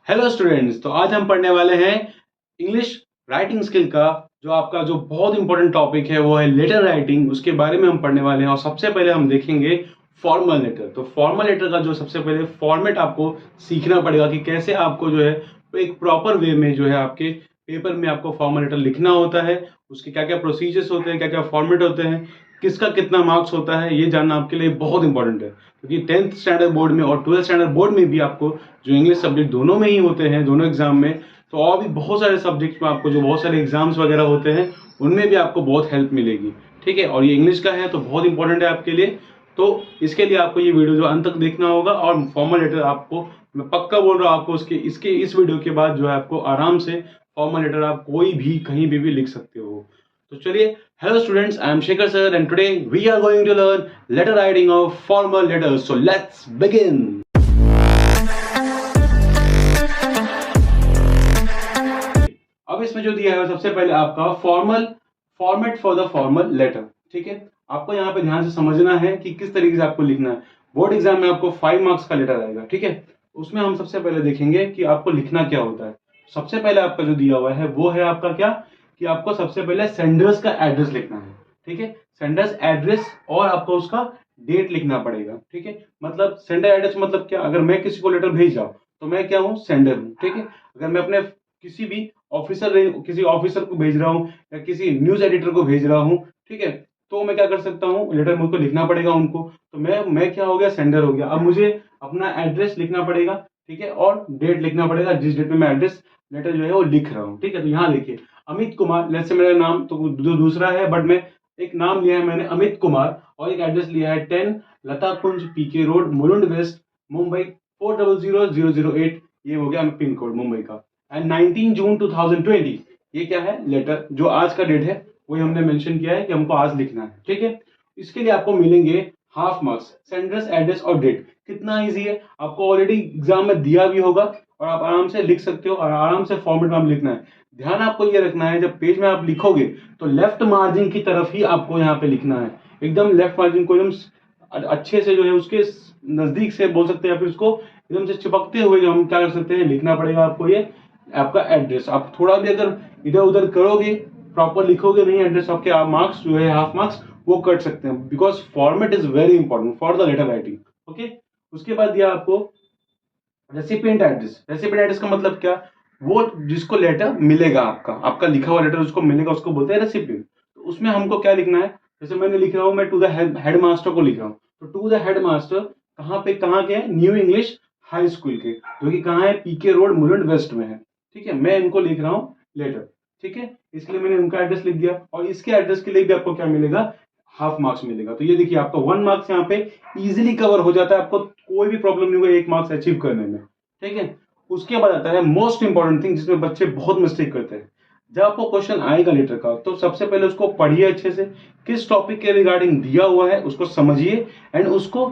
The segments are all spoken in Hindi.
हेलो स्टूडेंट्स, तो आज हम पढ़ने वाले हैं इंग्लिश राइटिंग स्किल का जो बहुत इंपॉर्टेंट टॉपिक है वो है लेटर राइटिंग। उसके बारे में हम पढ़ने वाले हैं और सबसे पहले हम देखेंगे फॉर्मल लेटर। तो फॉर्मल लेटर का जो सबसे पहले फॉर्मेट आपको सीखना पड़ेगा कि कैसे आपको जो है एक प्रॉपर वे में जो है आपके पेपर में आपको फॉर्मल लेटर लिखना होता है, उसके क्या क्या प्रोसीजर्स होते हैं, क्या क्या फॉर्मेट होते हैं, किसका कितना मार्क्स होता है, ये जानना आपके लिए बहुत इंपॉर्टेंट है। क्योंकि 10th स्टैंडर्ड बोर्ड में और 12th स्टैंडर्ड बोर्ड में भी आपको जो इंग्लिश सब्जेक्ट दोनों में ही होते हैं, दोनों एग्जाम में, तो और भी बहुत सारे सब्जेक्ट्स में आपको जो बहुत सारे एग्जाम्स वगैरह होते हैं उनमें भी आपको बहुत हेल्प मिलेगी। ठीक है, और ये इंग्लिश का है तो बहुत इंपॉर्टेंट है आपके लिए। तो इसके लिए आपको ये वीडियो जो अंत तक देखना होगा और फॉर्मल लेटर आपको मैं पक्का बोल रहा हूँ आपको इस वीडियो के बाद जो है आपको आराम से फॉर्मल लेटर आप कोई भी कहीं भी लिख सकते हो। तो चलिए, hello students, I am Shekhar sir and today we are going to learn letter writing of formal letters. So let's begin. अब इसमें जो दिया है सबसे पहले आपका format for the formal letter. ठीक है, आपको यहाँ पे ध्यान से समझना है कि किस तरीके से आपको लिखना है। बोर्ड एग्जाम में आपको 5 मार्क्स का लेटर आएगा। ठीक है, उसमें हम सबसे पहले देखेंगे कि आपको लिखना क्या होता है। सबसे पहले आपका जो दिया हुआ है वो है आपका क्या, कि आपको सबसे पहले सेंडर्स का एड्रेस लिखना है। ठीक है, सेंडर्स एड्रेस और आपको उसका डेट लिखना पड़ेगा। ठीक है, मतलब सेंडर एड्रेस मतलब क्या, अगर मैं किसी को लेटर भेज रहा हूँ तो मैं क्या हूँ, सेंडर हूँ। ठीक है, अगर मैं अपने किसी ऑफिसर को भेज रहा हूँ या किसी न्यूज एडिटर को भेज रहा हूँ, ठीक है, तो मैं क्या कर सकता हूँ, लेटर मुझको लिखना पड़ेगा उनको, तो मैं क्या हो गया, सेंडर हो गया। अब मुझे अपना एड्रेस लिखना पड़ेगा, ठीक है, और डेट लिखना पड़ेगा जिस डेट में मैं एड्रेस लेटर जो है वो लिख रहा हूँ। ठीक है, तो यहाँ देखिए अमित कुमार, जैसे मेरा नाम तो दूसरा है, बट मैं एक नाम लिया है मैंने अमित कुमार और एक एड्रेस लिया है 10 लता कुंज पीके रोड मुलुंड वेस्ट मुंबई 400008। ये हो गया पिन कोड मुंबई का। एंड 19 जून 2020 ये क्या है, लेटर जो आज का डेट है वही हमने मेंशन किया है कि हमको आज लिखना है। ठीक है, इसके लिए आपको मिलेंगे हाफ मार्क्स। सेंडर्स एड्रेस और डेट कितना इजी है, आपको ऑलरेडी एग्जाम में दिया भी होगा और आप आराम से लिख सकते हो और आराम से फॉर्मेट में आप लिखना है। ध्यान आपको ये रखना है, जब पेज में आप लिखोगे तो लेफ्ट मार्जिन की तरफ ही आपको यहाँ पे लिखना है। एकदम लेफ्ट मार्जिन को एकदम अच्छे से जो है उसके नजदीक से बोल सकते हैं या फिर उसको एकदम से चिपकते हुए जो हम क्या कर सकते हैं, लिखना पड़ेगा आपको ये आपका एड्रेस। आप थोड़ा भी अगर इधर उधर करोगे, प्रॉपर लिखोगे नहीं एड्रेस, आपके आप मार्क्स जो है हाफ मार्क्स वो कट सकते हैं, because format is very important for the letter writing. Okay, उसके बाद दिया आपको रेसिपिएंट एड्रेस। रेसिपिएंट एड्रेस का मतलब क्या, वो जिसको लेटर मिलेगा, आपका लिखा हुआ लेटर उसको मिलेगा, उसको बोलते हैं रेसिपिएंट। तो उसमें हमको क्या लिखना है, जैसे मैंने लिख रहा हूं, मैं टू द हेड मास्टर को लिख रहा हूँ, तो टू द हेड मास्टर कहाँ के हैं, न्यू इंग्लिश हाई स्कूल के, जो कि कहाँ है, पीके रोड मुलुंड वेस्ट में है। ठीक है, मैं इनको लिख रहा हूँ लेटर। ठीक है, इसलिए मैंने उनका एड्रेस लिख दिया और इसके एड्रेस के लिए भी आपको क्या मिलेगा, हाफ मार्क्स मिलेगा। तो ये देखिए आपका 1 मार्क्स यहाँ पे इजीली कवर हो जाता है, आपको कोई भी प्रॉब्लम नहीं होगा 1 मार्क्स अचीव करने में। ठीक है, उसके बाद आता है मोस्ट इंपॉर्टेंट थिंग जिसमें बच्चे बहुत मिस्टेक करते हैं। जब आपको क्वेश्चन आएगा लेटर का तो सबसे पहले उसको पढ़िए अच्छे से, किस टॉपिक के रिगार्डिंग दिया हुआ है उसको समझिए एंड उसको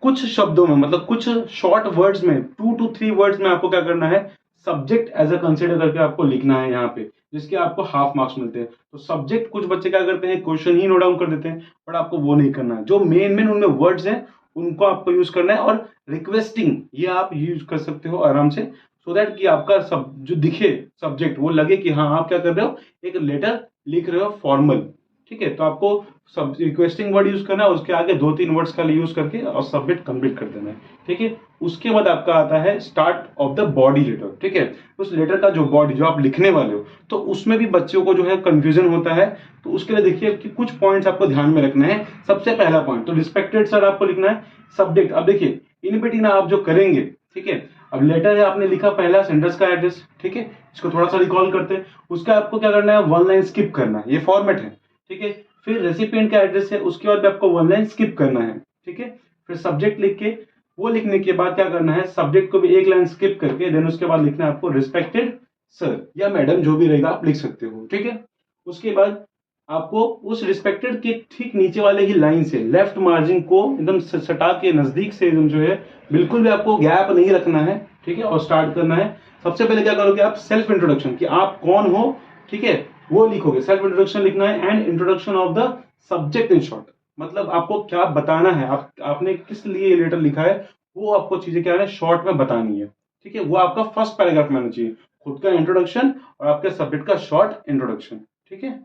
कुछ शब्दों में, मतलब कुछ शॉर्ट वर्ड्स में, 2 to 3 वर्ड्स में आपको क्या करना है, सब्जेक्ट एज अ कंसिडर करके आपको लिखना है यहाँ पे, जिसके आपको हाफ मार्क्स मिलते हैं। तो सब्जेक्ट कुछ बच्चे क्या करते हैं, क्वेश्चन ही नोट डाउन कर देते हैं, बट आपको वो नहीं करना है। जो मेन मेन उनमें वर्ड्स हैं उनको आपको यूज करना है और रिक्वेस्टिंग ये आप यूज कर सकते हो आराम से, सो दैट कि आपका सब जो दिखे सब्जेक्ट वो लगे कि हाँ आप क्या कर रहे हो, एक लेटर लिख रहे हो फॉर्मल। ठीक है, तो आपको सब रिक्वेस्टिंग वर्ड यूज करना है, उसके आगे 2-3 वर्ड्स का यूज करके और सबमिट कंप्लीट कर देना है। ठीक है, उसके बाद आपका आता है start of the body letter. ठीक है, उस लेटर का जो बॉडी जो आप लिखने वाले हो, तो उसमें भी बच्चों को जो है कंफ्यूजन होता है। तो उसके लिए देखिए कि कुछ पॉइंट्स आपको ध्यान में रखना है। सबसे पहला पॉइंट तो रिस्पेक्टेड सर आपको लिखना है। सब्जेक्ट, अब देखिए इन बिटवीन आप जो करेंगे, ठीक है, अब लेटर है आपने लिखा पहला सेंडर्स का एड्रेस। ठीक है, इसको थोड़ा सा रिकॉल करते हैं, उसका आपको क्या करना है, 1 लाइन स्किप करना है, ये फॉर्मेट है। ठीक है, फिर रेसिपिएंट का एड्रेस है, उसके बाद आपको 1 लाइन स्किप करना है। ठीक है, फिर सब्जेक्ट लिख के, वो लिखने के बाद क्या करना है, सब्जेक्ट को भी 1 लाइन स्किप करके देन उसके बाद लिखना है आपको रिस्पेक्टेड सर या मैडम, जो भी रहेगा आप लिख सकते हो। ठीक है, उसके बाद आपको उस रिस्पेक्टेड के ठीक नीचे वाले ही लाइन से लेफ्ट मार्जिन को एकदम सटा के नजदीक से एकदम जो है, बिल्कुल भी आपको गैप नहीं रखना है। ठीक है, और स्टार्ट करना है। सबसे पहले क्या करोगे आप, सेल्फ इंट्रोडक्शन, कि आप कौन हो, ठीक है, वो लिखोगे। सेल्फ इंट्रोडक्शन लिखना है and introduction of the subject in short, मतलब आपको क्या बताना है, आपने किस लिए लेटर लिखा है वो आपको चीजें क्या है शॉर्ट में बतानी है। ठीक है, वो आपका फर्स्ट पैराग्राफ में आना चाहिए, खुद का इंट्रोडक्शन और आपके सब्जेक्ट का शॉर्ट इंट्रोडक्शन। ठीक है,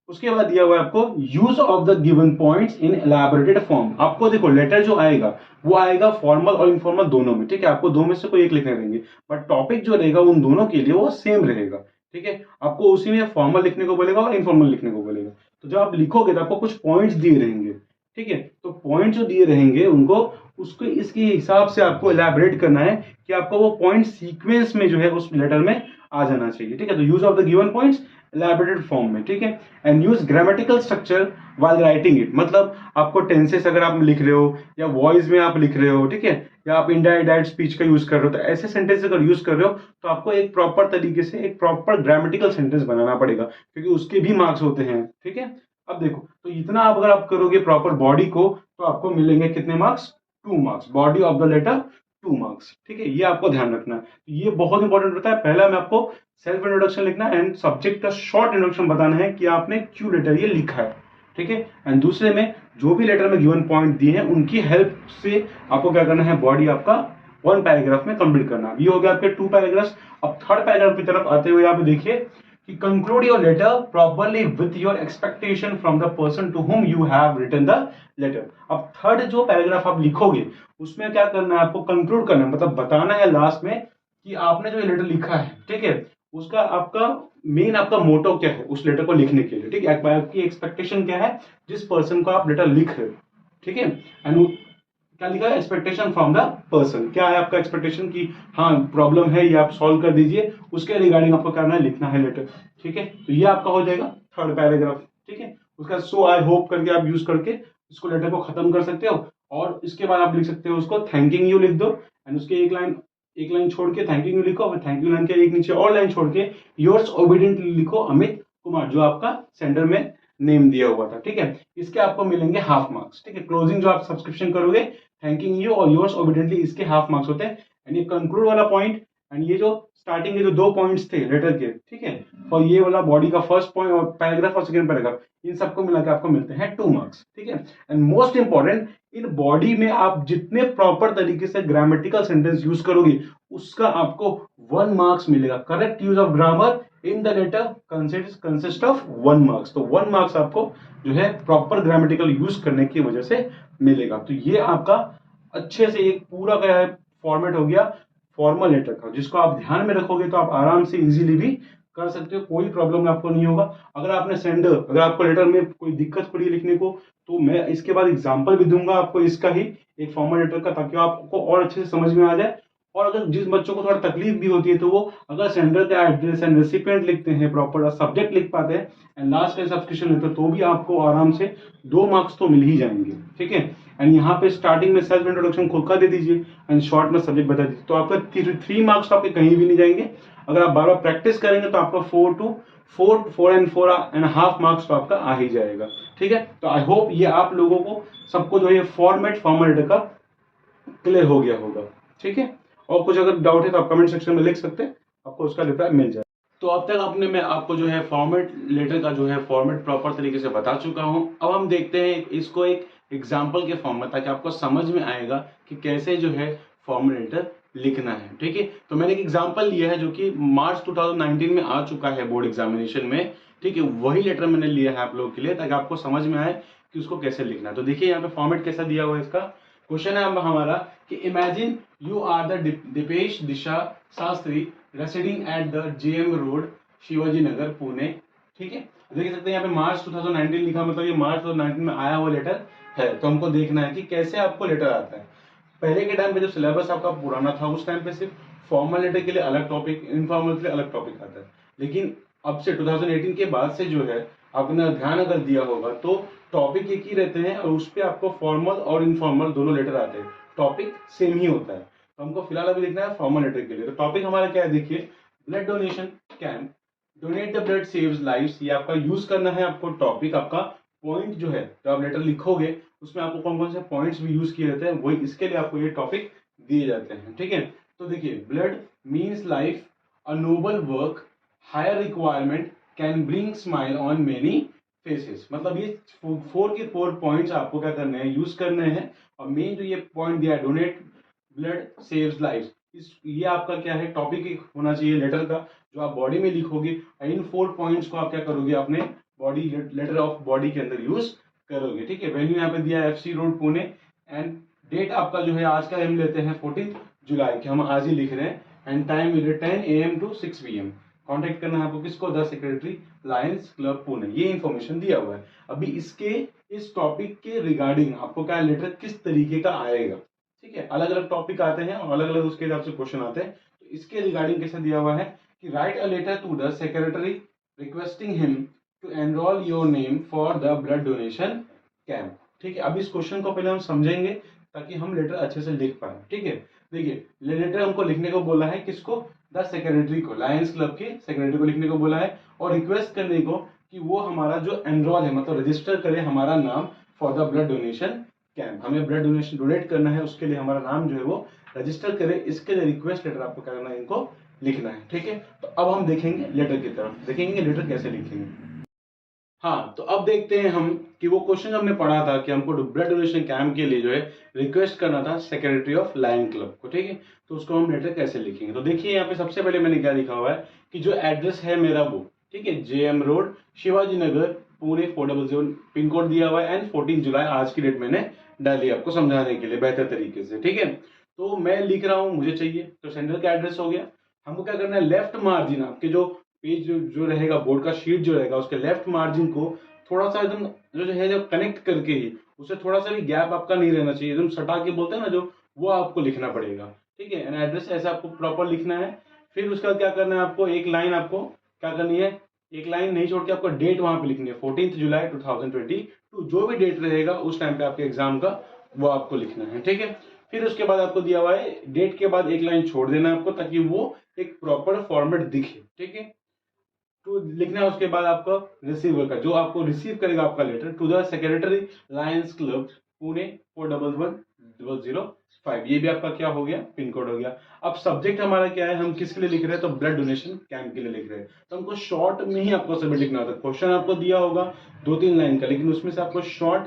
उसके बाद दिया हुआ है आपको use of the given points in elaborated form. आपको देखो लेटर जो आएगा वो आएगा फॉर्मल और इनफॉर्मल दोनों में। ठीक है, आपको दो में से कोई एक लिखने रहेंगे, बट टॉपिक जो रहेगा उन दोनों के लिए वो सेम रहेगा। ठीक है, आपको उसी में फॉर्मल लिखने को बोलेगा और इनफॉर्मल लिखने को बोलेगा। तो जब आप लिखोगे तो आपको कुछ पॉइंट्स दिए रहेंगे। ठीक है, तो पॉइंट जो दिए रहेंगे उनको उसको इसके हिसाब से आपको एलैबोरेट करना है कि आपको वो पॉइंट सीक्वेंस में जो है उस लेटर में आ जाना चाहिए। ठीक है, तो use of the given points elaborated form में। ठीक है, and use grammatical structure while writing it. मतलब आपको टेंसेस अगर आप लिख रहे हो या वॉइस में आप लिख रहे हो, ठीक है, या आप इनडायरेक्ट स्पीच का यूज कर रहे हो, तो ऐसे सेंटेंस अगर यूज कर रहे हो तो आपको एक प्रॉपर तरीके से एक प्रॉपर ग्रामेटिकल सेंटेंस बनाना पड़ेगा, क्योंकि उसके भी मार्क्स होते हैं। ठीक है, अब देखो तो इतना आप अगर आप करोगे प्रॉपर बॉडी को तो आपको मिलेंगे कितने marks? 2 marks. Body of the letter 2 marks. ठीक है, ये आपको ध्यान रखना है, ये बहुत इंपॉर्टेंट होता है। पहला में आपको सेल्फ इंट्रोडक्शन लिखना है एंड सब्जेक्ट का शॉर्ट इंट्रोडक्शन बताना है कि आपने क्यों लेटर ये लिखा है। ठीक है, एंड दूसरे में जो भी लेटर में गिवन पॉइंट दिए हैं उनकी हेल्प से आपको क्या करना है, बॉडी आपका 1 पैराग्राफ में कंप्लीट करना। ये हो गया आपके 2 पैराग्राफ। अब थर्ड पैराग्राफ की तरफ आते हुए आप देखिए कि conclude your letter properly with your expectation from the person to whom you have written the letter. अब थर्ड जो पैराग्राफ आप लिखोगे उसमें क्या करना है, आपको कंक्लूड करना है, मतलब बताना है लास्ट में कि आपने जो ये लेटर लिखा है, ठीक है, उसका आपका मेन आपका मोटो क्या है उस लेटर को लिखने के लिए। ठीक है, आपकी एक्सपेक्टेशन क्या है जिस पर्सन को आप लेटर लिख रहे हो। ठीक है, एंड क्या लिखा है, एक्सपेक्टेशन फ्रॉम द पर्सन। क्या है आपका एक्सपेक्टेशन कि हाँ प्रॉब्लम है ये आप सॉल्व कर दीजिए, उसके रिगार्डिंग आपको करना है, लिखना है लेटर। ठीक है, तो ये आपका हो जाएगा थर्ड पैराग्राफ। ठीक है, उसका सो आई होप करके आप यूज करके इसको लेटर को खत्म कर सकते हो। और इसके बाद आप लिख सकते हो उसको थैंकिंग यू लिख दो, एंड उसके एक लाइन छोड़ के थैंक यू लिखो, थैंक यू लाइन के एक नीचे और लाइन छोड़ के योर्स ओबीडियंटली लिखो अमित कुमार, जो आपका सेंटर में नेम दिया हुआ था। ठीक है, इसके आपको मिलेंगे हाफ मार्क्स। ठीक है, क्लोजिंग जो आप सब्सक्रिप्शन करोगे थैंकिंग यू और योर्स ओबीडियंटली इसके हाफ मार्क्स होते हैं। एंड ये कंक्लूड वाला पॉइंट एंड ये जो स्टार्टिंग के जो 2 पॉइंट्स थे लेटर के, ठीक है, और ये वाला बॉडी का फर्स्ट पॉइंट और पैराग्राफ और सेकंड पैराग्राफ, इन सबको मिलाकर आपको मिलते हैं 2 मार्क्स। ठीक है, and most important in body में आप जितने प्रॉपर तरीके से ग्रामेटिकल सेंटेंस यूज करोगे उसका आपको 1 मार्क्स मिलेगा। Correct use of grammar in the letter consist of 1 marks. तो 1 मार्क्स आपको जो है प्रॉपर ग्रामेटिकल यूज करने की वजह से मिलेगा। तो ये आपका अच्छे से एक पूरा क्या है फॉर्मेट हो गया फॉर्मल लेटर का, जिसको आप ध्यान में रखोगे तो आप आराम से इजीली भी कर सकते हो, कोई प्रॉब्लम आपको नहीं होगा। अगर आपने सेंडर अगर आपको लेटर में कोई दिक्कत पड़ी लिखने को तो मैं इसके बाद एग्जांपल भी दूंगा आपको इसका ही एक फॉर्मल लेटर का, ताकि आपको और अच्छे से समझ में आ जाए। और अगर जिस बच्चों को थोड़ा तकलीफ भी होती है तो वो अगर सेंडर का एड्रेस एंड रेसिपिएंट लिखते हैं, प्रॉपर सब्जेक्ट लिख पाते हैं एंड लास्ट का सब्सक्रिप्शन लेते हैं, तो भी आपको आराम से 2 मार्क्स तो मिल ही जाएंगे। ठीक है, एंड यहाँ पे स्टार्टिंग में सेल्फ इंट्रोडक्शन खुद का दे दीजिए एंड शॉर्ट में सब्जेक्ट बता दीजिए, तो आपका 3 मार्क्स तो आपके कहीं भी नहीं जाएंगे। अगर आप बार बार प्रैक्टिस करेंगे तो आपका 4 मार्क्स तो आपका आ ही जाएगा। ठीक है, तो आई होप ये आप लोगों को सबको जो है फॉर्मेट फॉर्मल लेटर का क्लियर हो गया होगा। ठीक है, और कुछ अगर डाउट है तो आप कमेंट सेक्शन में लिख सकते हैं, आपको उसका रिप्लाई मिल जाए। तो अब तक आपने मैं आपको जो है फॉर्मेट लेटर का जो है फॉर्मेट प्रॉपर तरीके से बता चुका हूं। अब हम देखते हैं इसको एक एग्जाम्पल के फॉर्म में, ताकि आपको समझ में आएगा कि कैसे जो है फॉर्मल लेटर लिखना है। ठीक है, तो मैंने एक एग्जाम्पल लिया है जो कि मार्च 2019 में आ चुका है बोर्ड एग्जामिनेशन में। ठीक है, वही लेटर मैंने लिया है आप लोगों के लिए, ताकि आपको समझ में आए कि उसको कैसे लिखना है। तो देखिए यहाँ पे फॉर्मेट कैसा दिया हुआ है इसका। क्वेश्चन है हमारा कि imagine you are the Deepesh Disha Shastri residing at the JM road Shivaji Nagar Pune. ठीक है, देख सकते हैं यहाँ पे मार्च 2019 लिखा, मतलब ये मार्च 2019 में आया हुआ लेटर है। तो हमको देखना है कि कैसे आपको लेटर आता है। पहले के टाइम पे जो सिलेबस आपका पुराना था उस टाइम पे सिर्फ फॉर्मल लेटर के लिए अलग टॉपिक, इनफॉर्मल के लिए अलग टॉपिक आता है। लेकिन अब से 2018 के बाद से जो है आपने ध्यान अगर दिया होगा तो टॉपिक एक ही रहते हैं और उस पर आपको फॉर्मल और इनफॉर्मल दोनों लेटर आते हैं, टॉपिक सेम ही होता है। तो हमको फिलहाल अभी देखना है फॉर्मल लेटर के लिए। तो टॉपिक हमारा क्या है, देखिए, blood donation camp, donate the blood saves lives. ये आपका यूज करना है आपको टॉपिक, आपका पॉइंट जो है जब आप लेटर लिखोगे उसमें आपको कौन कौन से पॉइंट्स भी यूज किए जाते हैं, वही इसके लिए आपको ये टॉपिक दिए जाते हैं। ठीक है, तो देखिए, blood means life, a noble work, higher requirement, can bring smile on many faces. मतलब ये 4 पॉइंट्स आपको क्या करने हैं, यूज करने हैं। और मेन जो ये पॉइंट दिया है, डोनेट ब्लड सेव्स लाइफ, ये आपका क्या है टॉपिक होना चाहिए लेटर का, जो आप बॉडी में लिखोगे। इन 4 पॉइंट्स को आप क्या करोगे अपने बॉडी लेटर ऑफ बॉडी के अंदर यूज करोगे। ठीक है, वेन्यू यहाँ पे दिया है FC road Pune, and date आपका जो है आज का हम लेते हैं 14 जुलाई के, हम आज ही लिख रहे हैं। And time 10 AM to 6 PM। Contact करना है आपको किसको, the secretary Lions club Pune. ये इंफॉर्मेशन दिया हुआ है। अभी इसके इस टॉपिक के रिगार्डिंग आपको क्या लेटर किस तरीके का आएगा, ठीक है, अलग अलग टॉपिक आते हैं और अलग अलग उसके हिसाब से क्वेश्चन आते हैं। तो इसके रिगार्डिंग कैसे दिया हुआ है कि write a letter to the secretary requesting him to enrol your name for the blood donation camp. ठीक है, अब इस क्वेश्चन को पहले हम समझेंगे ताकि हम लेटर अच्छे से लिख पाए। ठीक है, देखिए लेटर हमको लिखने को बोला है किसको, द सेक्रेटरी को, लायंस क्लब के सेक्रेटरी को लिखने को बोला है, और रिक्वेस्ट करने को कि वो हमारा जो एनरोल है मतलब रजिस्टर करे हमारा नाम for the blood donation camp. हमें ब्लड डोनेशन डोनेट करना है, उसके लिए हमारा नाम जो है वो रजिस्टर करे। इसके लिए रिक्वेस्ट लेटर आपको क्या करना है, इनको लिखना है। ठीक है, तो अब हम देखेंगे लेटर की तरफ, देखेंगे लेटर कैसे लिखेंगे। हाँ, तो अब देखते हैं हम कि वो क्वेश्चन हमने पढ़ा था कि हमको ब्लड डोनेशन कैंप के लिए जो है रिक्वेस्ट करना था सेक्रेटरी ऑफ लायन क्लब को। ठीक है, तो उसको हम लेटर कैसे लिखेंगे। तो देखिए यहाँ पे सबसे पहले मैंने क्या लिखा हुआ है कि जो एड्रेस है मेरा वो, ठीक है, JM road Shivaji Nagar Pune 400 pin code दिया हुआ है, एंड 14 जुलाई आज की डेट मैंने डाली आपको समझाने के लिए बेहतर तरीके से। ठीक है, तो मैं लिख रहा हूँ मुझे चाहिए, तो सेंटर का एड्रेस हो गया। हमको क्या करना है, लेफ्ट मार्जिन आपके जो पेज जो रहेगा बोर्ड का शीट जो रहेगा उसके लेफ्ट मार्जिन को थोड़ा सा एकदम जो है जो कनेक्ट करके ही उसे थोड़ा सा भी गैप आपका नहीं रहना चाहिए, एकदम सटा के बोलते हैं ना जो, वो आपको लिखना पड़ेगा। ठीक है, एंड एड्रेस ऐसा आपको प्रॉपर लिखना है। फिर उसके बाद क्या करना है आपको, एक लाइन आपको क्या करनी है, एक लाइन नहीं छोड़ के आपको डेट वहां पे लिखनी है 14 जुलाई 2022। जो भी डेट रहेगा उस टाइम पे आपके एग्जाम का वो आपको लिखना है। ठीक है, फिर उसके बाद आपको दिया हुआ है डेट के बाद एक लाइन छोड़ देना है आपको ताकि वो एक प्रॉपर फॉर्मेट दिखे। ठीक है, टू लिखना है उसके बाद आपका रिसीवर का, जो आपको रिसीव करेगा आपका लेटर, to the secretary Lions club Pune 411005। ये भी आपका क्या हो गया, पिन कोड हो गया। अब सब्जेक्ट हमारा क्या है, हम किसके लिए लिख रहे हैं, तो ब्लड डोनेशन कैंप के लिए लिख रहे हैं। तो हमको शॉर्ट में ही आपको सब्जेक्ट लिखना होता है। क्वेश्चन आपको दिया होगा 2-3 लाइन का, लेकिन उसमें से आपको शॉर्ट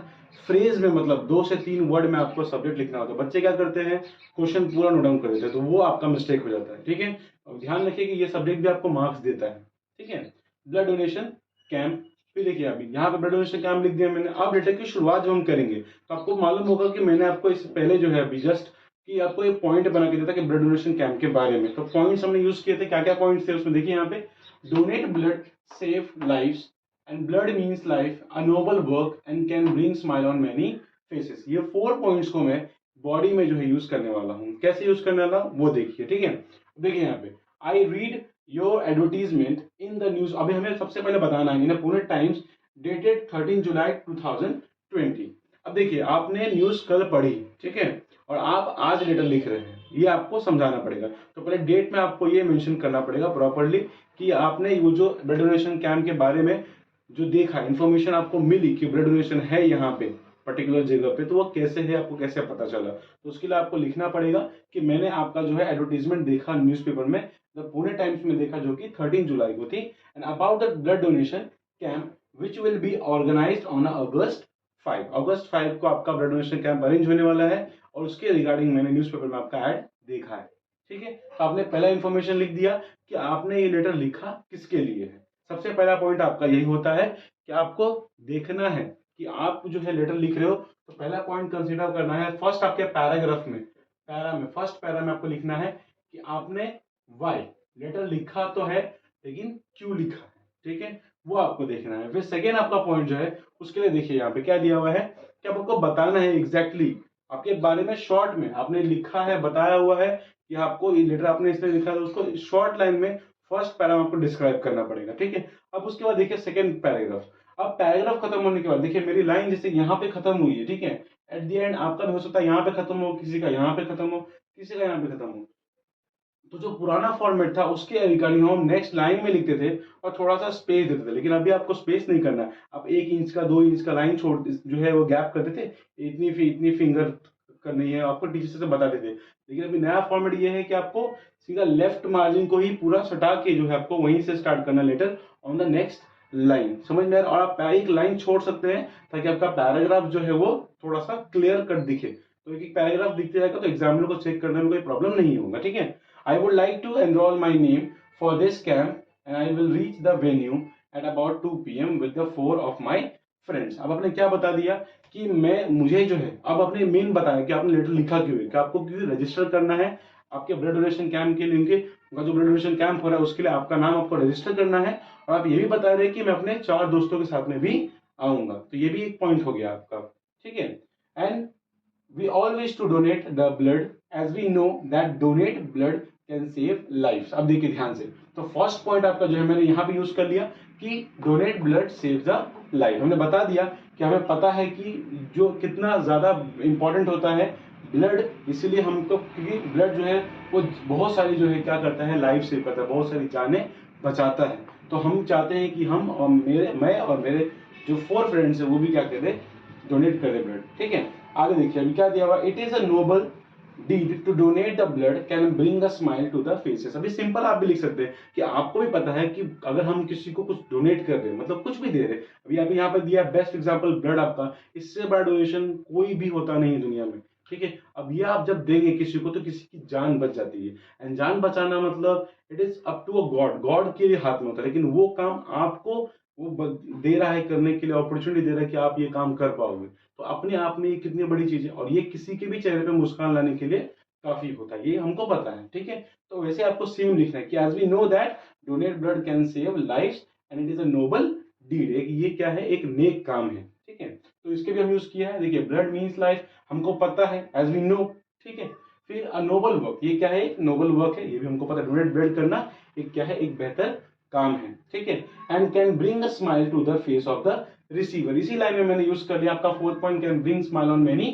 फ्रेज में मतलब 2 से 3 वर्ड में आपको सब्जेक्ट लिखना होता है। बच्चे क्या करते हैं, क्वेश्चन पूरा नोट डाउन कर देते हैं, तो वो आपका मिस्टेक हो जाता है। ठीक है, अब ध्यान रखिए कि ये सब्जेक्ट भी आपको मार्क्स देता है। ठीक है, ब्लड डोनेशन कैंप। फिर देखिए अभी यहाँ पे ब्लड डोनेशन कैंप लिख दिया मैंने। अब लेटर की शुरुआत जो हम करेंगे तो आपको मालूम होगा कि मैंने आपको इससे पहले जो है अभी जस्ट कि आपको एक पॉइंट बना के दिया था कि ब्लड डोनेशन कैंप के बारे में। तो पॉइंट्स हमने यूज किए थे, क्या क्या पॉइंट्स थे उसमें देखिए यहाँ पे, donate blood save lives and blood means life a noble work and can bring smile on many faces. ये 4 पॉइंट्स को मैं बॉडी में जो है यूज करने वाला हूँ। कैसे यूज करने वाला वो देखिए। ठीक है, देखिए यहाँ पे I read your advertisement in the news. अभी हमें सबसे पहले बताना है इन पुणे टाइम्स डेटेड 13 जुलाई 2020। अब देखिए आपने न्यूज कल पढ़ी, ठीक है, और आप आज लेटर लिख रहे हैं, ये आपको समझाना पड़ेगा। तो पहले डेट में आपको ये मेंशन करना पड़ेगा प्रॉपरली कि आपने वो जो ब्लड डोनेशन कैंप के बारे में जो देखा, इंफॉर्मेशन आपको मिली कि ब्लड डोनेशन है यहाँ पे पर्टिकुलर जगह पे, तो वो कैसे है आपको कैसे पता चला। तो उसके लिए आपको लिखना पड़ेगा कि मैंने आपका जो है एडवर्टीजमेंट देखा न्यूज़पेपर में, द पुणे टाइम्स में देखा, जो कि 13 जुलाई को थी, and about the blood donation camp which will be organised on August 5। अगस्त 5 को आपका ब्लड डोनेशन कैंप अरेंज होने वाला है, और उसके रिगार्डिंग मैंने न्यूज़पेपर में आपका ऐड देखा है। ठीक है, तो आपने पहला इंफॉर्मेशन लिख दिया कि आपने ये लेटर लिखा किसके लिए है। सबसे पहला पॉइंट आपका यही होता है कि आपको देखना है कि आप जो है लेटर लिख रहे हो, तो पहला पॉइंट कंसीडर करना है फर्स्ट आपके पैराग्राफ में, फर्स्ट पैरा में आपको लिखना है कि आपने वाई लेटर लिखा तो है लेकिन क्यों लिखा है। ठीक है, वो आपको देखना है। फिर सेकेंड आपका पॉइंट जो है उसके लिए देखिए यहाँ पे क्या दिया हुआ है कि आपको बताना है एग्जैक्टली आपके बारे में, शॉर्ट में आपने लिखा है, बताया हुआ है कि आपको ये लेटर आपने इसलिए लिखा है, उसको शॉर्ट लाइन में फर्स्ट पैरा में आपको डिस्क्राइब करना पड़ेगा। ठीक है, अब उसके बाद देखिए सेकेंड पैराग्राफ। अब पैराग्राफ खत्म होने के बाद देखिए मेरी लाइन जैसे यहाँ पे खत्म हुई है, ठीक है, एट द एंड आपका भी हो सकता है यहाँ पे खत्म हो, किसी का यहाँ पे खत्म हो, किसी का यहाँ पे खत्म हो। तो जो पुराना फॉर्मेट था उसके रिगार्डिंग हम नेक्स्ट लाइन में लिखते थे और थोड़ा सा स्पेस देते थे, लेकिन अभी आपको स्पेस नहीं करना है। आप 1 इंच का 2 इंच का लाइन छोड़ जो है वो गैप करते थे, इतनी फिंगर करनी है आपको, टीचर से बताते थे। लेकिन अभी नया फॉर्मेट ये है कि आपको सीधा लेफ्ट मार्जिन को ही पूरा सटा के जो है आपको वहीं से स्टार्ट करना later on the next line. समझ में आ रहा है? और आप एक लाइन छोड़ सकते हैं ताकि आपका पैराग्राफ जो है वो थोड़ा सा क्लियर कट दिखे। तो एक एक पैराग्राफ दिखते जाएगा, तो एग्जामिनर को चेक करने में कोई प्रॉब्लम नहीं होगा, ठीक है। I would like to enrol my name for this camp and I will reach the venue at about 2 PM with the 4 of my friends. अब आपने क्या बता दिया कि मुझे जो है, अब आपने मेन बताया कि आपने लेटर लिखा क्यों है, कि आपको क्यों रजिस्टर करना है आपके ब्लड डोनेशन कैंप के लिए, उनका जो ब्लड डोनेशन कैंप हो रहा है उसके लिए आपका नाम आपको रजिस्टर करना है। और आप ये भी बता रहे हैं कि मैं अपने 4 दोस्तों के साथ में भी आऊंगा, तो ये भी एक पॉइंट हो गया आपका, ठीक है। And we all wish to donate the blood as we know that donate blood can save lives। अब देखिए ध्यान से, तो फर्स्ट पॉइंट आपका जो है मैंने यहाँ पे यूज कर लिया कि donate blood save the life. हमने बता दिया कि हमें पता है कि जो कितना ज्यादा इंपॉर्टेंट होता है ब्लड, इसीलिए हमको, क्योंकि ब्लड जो है वो बहुत सारी जो है क्या करता है, लाइफ सेव करता है, बहुत सारी जानें बचाता है। तो हम चाहते हैं कि हम और मैं और मेरे जो 4 फ्रेंड्स है वो भी क्या करें, डोनेट करें ब्लड, ठीक है। आगे देखिए अभी क्या दिया हुआ, it is a noble deed to donate the blood can bring a smile to the faces. अभी सिंपल आप भी लिख सकते हैं कि आपको भी पता है कि अगर हम किसी को कुछ डोनेट कर रहे हैं, मतलब कुछ भी दे रहे हैं, अभी अभी यहाँ पे दिया बेस्ट एग्जांपल ब्लड आपका, इससे बड़ा डोनेशन कोई भी होता नहीं है दुनिया में, ठीक है। अब ये आप जब देंगे किसी को तो किसी की जान बच जाती है, एंड जान बचाना मतलब it is up to a god, god के लिए हाथ में होता है, लेकिन वो काम आपको वो दे रहा है करने के लिए, अपॉर्चुनिटी दे रहा है कि आप ये काम कर पाओगे। तो अपने आप में ये कितनी बड़ी चीज है, और ये किसी के भी चेहरे पे मुस्कान लाने के लिए काफी होता है, ये हमको पता है, ठीक है। तो वैसे आपको सेम लिखना है कि as we know that donate blood can save life and it is a noble deed. एक ये क्या है, एक नेक काम है, ठीक है। तो इसके भी हम यूज किया है, देखिए ब्लड मीन्स लाइफ, हमको पता है एज वी नो, ठीक है। फिर अ नोबल वर्क, ये क्या है, एक नोबल वर्क है, ये भी हमको पता है, डोनेट ब्लड करना एक क्या है, एक बेहतर काम है, ठीक है। And can bring a smile to the face of the receiver, इसी लाइन में मैंने यूज कर लिया आपका 4th point, can bring smile on many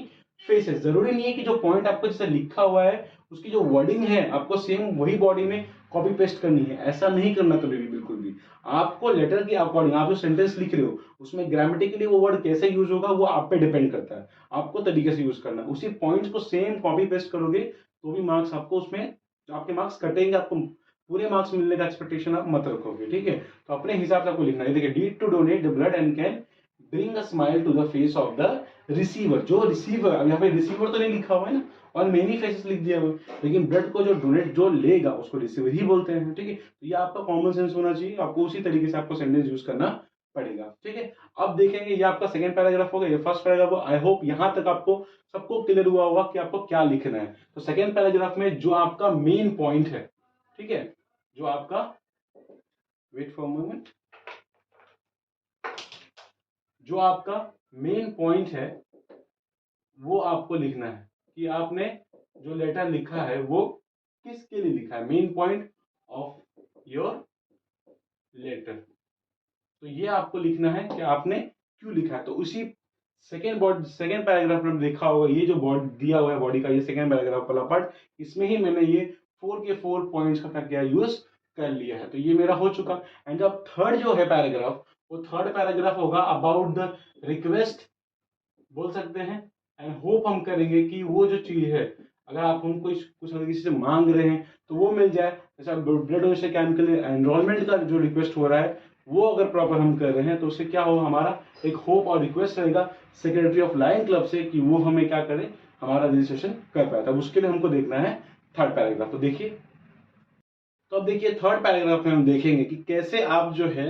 faces. जरूरी नहीं है कि जो पॉइंट आपको जैसे लिखा हुआ है उसकी जो वर्डिंग है आपको सेम वही बॉडी में कॉपी पेस्ट करनी है, ऐसा नहीं करना कभी भी, बिल्कुल भी। आपको लेटर के अकॉर्डिंग, आप जो सेंटेंस लिख रहे हो उसमें ग्रामेटिकली वो वर्ड कैसे यूज होगा वो आप पे डिपेंड करता है, आपको तरीके से यूज करना है। उसी पॉइंट्स को सेम कॉपी पेस्ट करोगे तो भी मार्क्स आपको उसमें, आपके मार्क्स कटेंगे, आपको पूरे मार्क्स मिलने का एक्सपेक्टेशन आप मत रखोगे, ठीक है। तो अपने हिसाब से आपको लिखना है, देखिए deed to donate the blood and can bring a smile to the face of the receiver. जो रिसीवर, अब यहाँ पे रिसीवर तो नहीं लिखा हुआ है ना, और मेनी फेसेस लिख दिया हुआ, लेकिन ब्लड को जो डोनेट जो लेगा उसको रिसीवर ही बोलते हैं, ठीक है। तो ये आपका कॉमन सेंस होना चाहिए, आपको उसी तरीके से आपको सेंटेंस यूज करना पड़ेगा, ठीक है। अब देखेंगे ये आपका सेकंड पैराग्राफ होगा, ये फर्स्ट पैराग्राफ। आई होप यहां तक आपको सबको क्लियर हुआ होगा कि आपको क्या लिखना है। तो सेकंड पैराग्राफ में जो आपका मेन पॉइंट है, ठीक है, जो आपका, वेट फॉर मोमेंट, जो आपका मेन पॉइंट है वो आपको लिखना है कि आपने जो लेटर लिखा है वो किसके लिए लिखा है, main point of your letter. तो ये आपको लिखना है कि आपने क्यों लिखा है। तो उसी सेकेंड पैराग्राफ में देखा होगा, ये जो बॉडी दिया हुआ है बॉडी का, ये सेकेंड पैराग्राफ वाला पार्ट, इसमें ही मैंने ये 4 के 4 पॉइंट्स का क्या यूज कर लिया है। तो ये मेरा हो चुका। एंड अब थर्ड जो है पैराग्राफ, वो थर्ड पैराग्राफ होगा अबाउट द रिक्वेस्ट बोल सकते हैं, एंड होप हम करेंगे कि वो जो चीज है, अगर आप हमको कुछ अगर किसी से मांग रहे हैं तो वो मिल जाए। जैसे ब्लड डोनेशन कैंप के लिए एनरोलमेंट का जो रिक्वेस्ट हो रहा है वो अगर प्रॉपर हम कर रहे हैं तो उससे क्या होगा, हमारा एक होप और रिक्वेस्ट रहेगा सेक्रेटरी ऑफ लायन क्लब से कि वो हमें क्या करे, हमारा रजिस्ट्रेशन कर पाए। तब उसके लिए हमको देखना है थर्ड पैराग्राफ। तो देखिए, तो अब देखिए थर्ड पैराग्राफ में हम देखेंगे कि कैसे आप जो है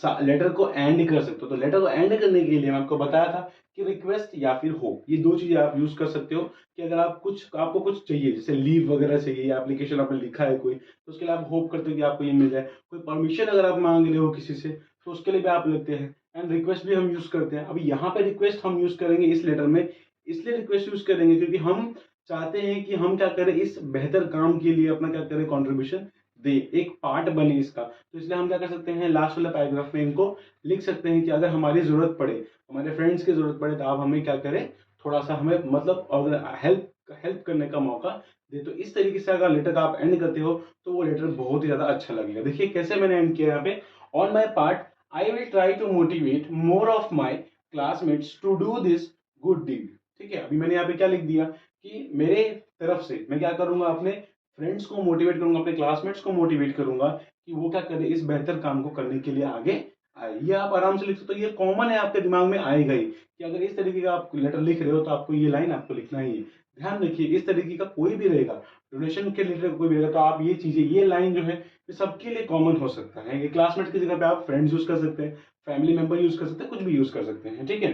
लेटर को एंड कर सकते हो। तो लेटर को एंड करने के लिए मैं आपको बताया था कि रिक्वेस्ट या फिर होप, ये दो चीजें आप यूज कर सकते हो। कि अगर आप आपको कुछ चाहिए, जैसे लीव वगैरह चाहिए, एप्लीकेशन आपने लिखा है कोई, तो उसके लिए आप होप करते हो कि आपको ये मिल जाए। कोई परमिशन अगर आप मांग रहे हो किसी से तो उसके लिए भी आप लिखते हैं। एंड रिक्वेस्ट भी हम यूज करते हैं। अभी यहाँ पे रिक्वेस्ट हम यूज करेंगे इस लेटर में, इसलिए रिक्वेस्ट यूज करेंगे क्योंकि हम चाहते हैं कि हम क्या करें, इस बेहतर काम के लिए अपना क्या करें, कॉन्ट्रीब्यूशन दे, एक पार्ट बने इसका। तो इसलिए हम क्या कर सकते हैं, लास्ट वाले पैराग्राफ में इनको लिख सकते हैं कि अगर हमारी जरूरत पड़े, हमारे फ्रेंड्स की जरूरत पड़े, तो आप हमें क्या करें, थोड़ा सा हमें मतलब अगर हेल्प करने का मौका दे। तो इस तरीके से अगर लेटर का आप एंड करते हो तो वो लेटर बहुत ही ज्यादा अच्छा लगेगा। देखिए कैसे मैंने एंड किया यहाँ पे, on my part I will try to motivate more of my classmates to do this good deed. ठीक है, अभी मैंने यहाँ पे क्या लिख दिया कि मेरे तरफ से मैं क्या करूंगा, अपने फ्रेंड्स को मोटिवेट करूंगा, अपने क्लासमेट्स को मोटिवेट करूंगा कि वो क्या करें, इस बेहतर काम को करने के लिए आगे आए। ये आप आराम से लिख सकते हो, ये कॉमन है, आपके दिमाग में आएगा ही कि अगर इस तरीके का आप लेटर लिख रहे हो तो आपको ये लाइन आपको लिखना ही है। ध्यान रखिए, इस तरीके का कोई भी रहेगा, डोनेशन के रिलेटेड कोई भी रहेगा, तो आप ये चीजें, ये लाइन जो है ये सबके लिए कॉमन हो सकता है। ये क्लासमेट की जगह पे आप फ्रेंड्स यूज कर सकते हैं, फैमिली मेंबर यूज कर सकते हैं, कुछ भी यूज कर सकते हैं, ठीक है।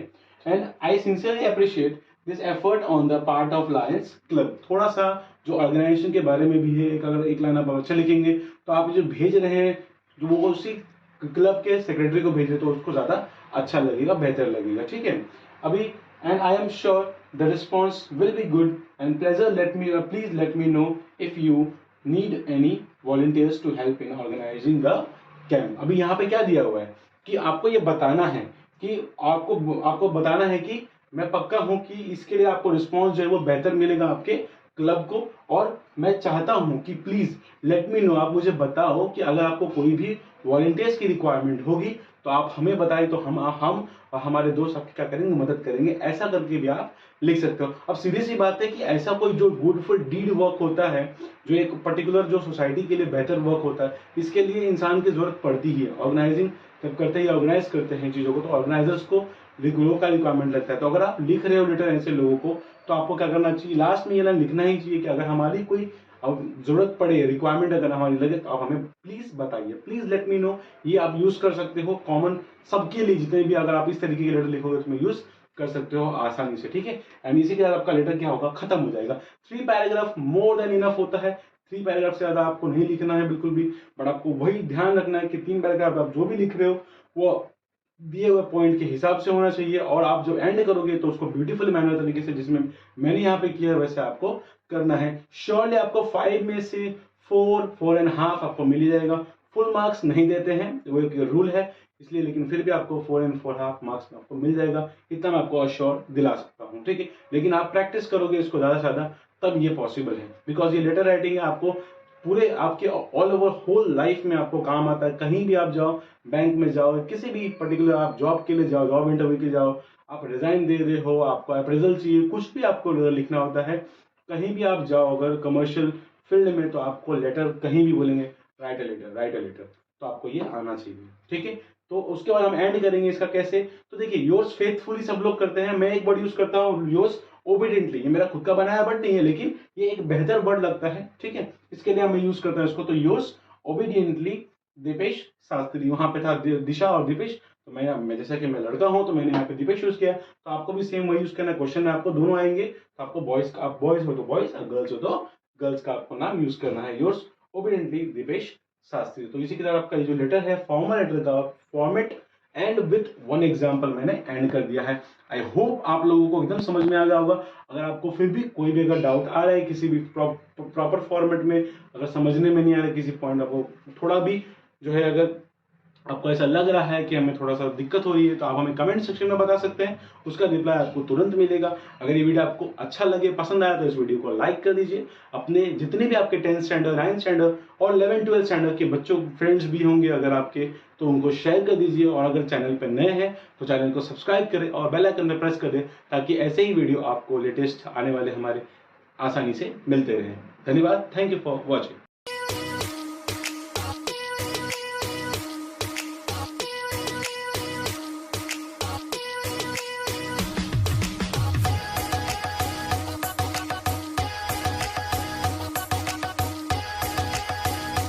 And I sincerely appreciate this effort on the part of Lions club. थोड़ा सा जो ऑर्गेनाइजेशन के बारे में भी है, अगर एक लाइन आप अच्छा लिखेंगे तो आप जो भेज रहे हैं, जो वो उसी क्लब के सेक्रेटरी को भेजे तो उसको ज्यादा अच्छा लगेगा, बेहतर लगेगा, ठीक है। अभी and I am sure the response will be good and please let me know if you need any volunteers to help in organizing the camp। अभी यहाँ पे क्या दिया हुआ है कि आपको ये बताना है कि आपको बताना है कि मैं पक्का हूं कि इसके लिए आपको रिस्पॉन्स जो है वो बेहतर मिलेगा आपके क्लब को, और मैं चाहता हूं कि प्लीज लेट मी नो, आप मुझे बताओ कि अगर आपको कोई भी वॉलंटियर्स की रिक्वायरमेंट होगी तो आप हमें बताएं, तो हम और हमारे दोस्त आपकी क्या करेंगे, मदद करेंगे। ऐसा करके भी आप लिख सकते हो। अब सीधी सी बात है कि ऐसा कोई जो गुडफुल डीड वर्क होता है, जो एक पर्टिकुलर जो सोसाइटी के लिए बेहतर वर्क होता है, इसके लिए इंसान की जरूरत पड़ती ही है। ऑर्गेनाइजिंग जब करते हैं, ऑर्गेनाइज करते हैं चीजों को, तो ऑर्गेनाइजर्स को लोगों का रिक्वायरमेंट लगता है। तो अगर आप लिख रहे हो लेटर ऐसे लोगों को, तो आपको क्या करना चाहिए, लास्ट में ये लाइन लिखना ही चाहिए कि अगर हमारी कोई जरूरत पड़े, रिक्वायरमेंट अगर हमारी लगे, तो आप हमें प्लीज बताइए, प्लीज लेट मी नो। ये आप यूज कर सकते हो कॉमन सबके लिए, जितने भी अगर आप इस तरीके के लेटर लिखोगे उसमें यूज कर सकते हो आसानी से, ठीक है। एंड इसी के साथ आपका लेटर क्या होगा, खत्म हो जाएगा। 3 पैराग्राफ मोर देन इनफ होता है। 3 पैराग्राफ से ज्यादा आपको नहीं लिखना है बिल्कुल भी, बट आपको वही ध्यान रखना है कि 3 पैराग्राफ आप जो भी लिख रहे हो वो दिए हुए पॉइंट के हिसाब से होना चाहिए, और आप जब एंड करोगे तो उसको ब्यूटीफुल मैनर तरीके से, जिसमें मैंने यहाँ पे किया है वैसे आपको करना है। श्योरली आपको 5 में से 4.5 आपको मिल जाएगा। फुल मार्क्स नहीं देते हैं, वो एक रूल है इसलिए, लेकिन फिर भी आपको 4.5 मार्क्स आपको मिल जाएगा, इतना मैं आपको अश्योर दिला सकता हूँ, ठीक है। लेकिन आप प्रैक्टिस करोगे इसको ज्यादा से ज्यादा, तब ये पॉसिबल है, बिकॉज ये लेटर राइटिंग है, आपको पूरे आपके ऑल ओवर होल लाइफ में आपको काम आता है। कहीं भी आप जाओ, बैंक में जाओ, किसी भी पर्टिकुलर आप जॉब के लिए जाओ, जॉब इंटरव्यू के जाओ, आप रिजाइन दे रहे हो, आपको अप्रेजल चाहिए, कुछ भी आपको लिखना होता है, कहीं भी आप जाओ अगर कमर्शियल फील्ड में, तो आपको लेटर कहीं भी बोलेंगे write a letter, write a letter, तो आपको ये आना चाहिए, ठीक है। तो उसके बाद हम एंड करेंगे इसका कैसे, तो देखिए योर्स फेथफुली सब लोग करते हैं, मैं एक वर्ड यूज करता हूँ योर्स ओबीडियंटली। ये मेरा खुद का बनाया वर्ड नहीं है, लेकिन ये एक बेहतर वर्ड लगता है, ठीक है, इसके लिए मैं यूज करता हूँ इसको। तो योर्स ओबीडियंटली दीपेश शास्त्री, वहां पे था दिशा और दीपेश, तो मैं जैसा कि मैं लड़का हूं तो मैंने यहाँ पे दीपेश यूज किया, तो आपको भी सेम वही यूज करना है। क्वेश्चन में आपको दोनों आएंगे, तो आपको बॉयज, आप बॉयज हो तो बॉयज और गर्ल्स हो तो गर्ल्स का आपको नाम यूज करना है, योर्स ओबीडियंटली दीपेश शास्त्री। तो इसी की तरह आपका जो लेटर है, फॉर्मल लेटर का फॉर्मेट एंड विथ 1 एग्जाम्पल मैंने एंड कर दिया है। आई होप आप लोगों को एकदम समझ में आ गया होगा। अगर आपको फिर भी कोई भी अगर डाउट आ रहा है किसी भी प्रॉपर फॉर्मेट में, अगर समझने में नहीं आ रहा है किसी पॉइंट, आपको थोड़ा भी जो है, अगर आपको ऐसा लग रहा है कि हमें थोड़ा सा दिक्कत हो रही है, तो आप हमें कमेंट सेक्शन में बता सकते हैं, उसका रिप्लाई आपको तुरंत मिलेगा। अगर ये वीडियो आपको अच्छा लगे, पसंद आया, तो इस वीडियो को लाइक कर दीजिए। अपने जितने भी आपके 10th स्टैंडर्ड, 9th स्टैंडर्ड और 11th 12th स्टैंडर्ड के बच्चों, फ्रेंड्स भी होंगे अगर आपके, तो उनको शेयर कर दीजिए। और अगर चैनल पर नए हैं तो चैनल को सब्सक्राइब करें और बेल आइकन पर प्रेस कर दें, ताकि ऐसे ही वीडियो आपको लेटेस्ट आने वाले हमारे आसानी से मिलते रहें। धन्यवाद, थैंक यू फॉर वॉचिंग।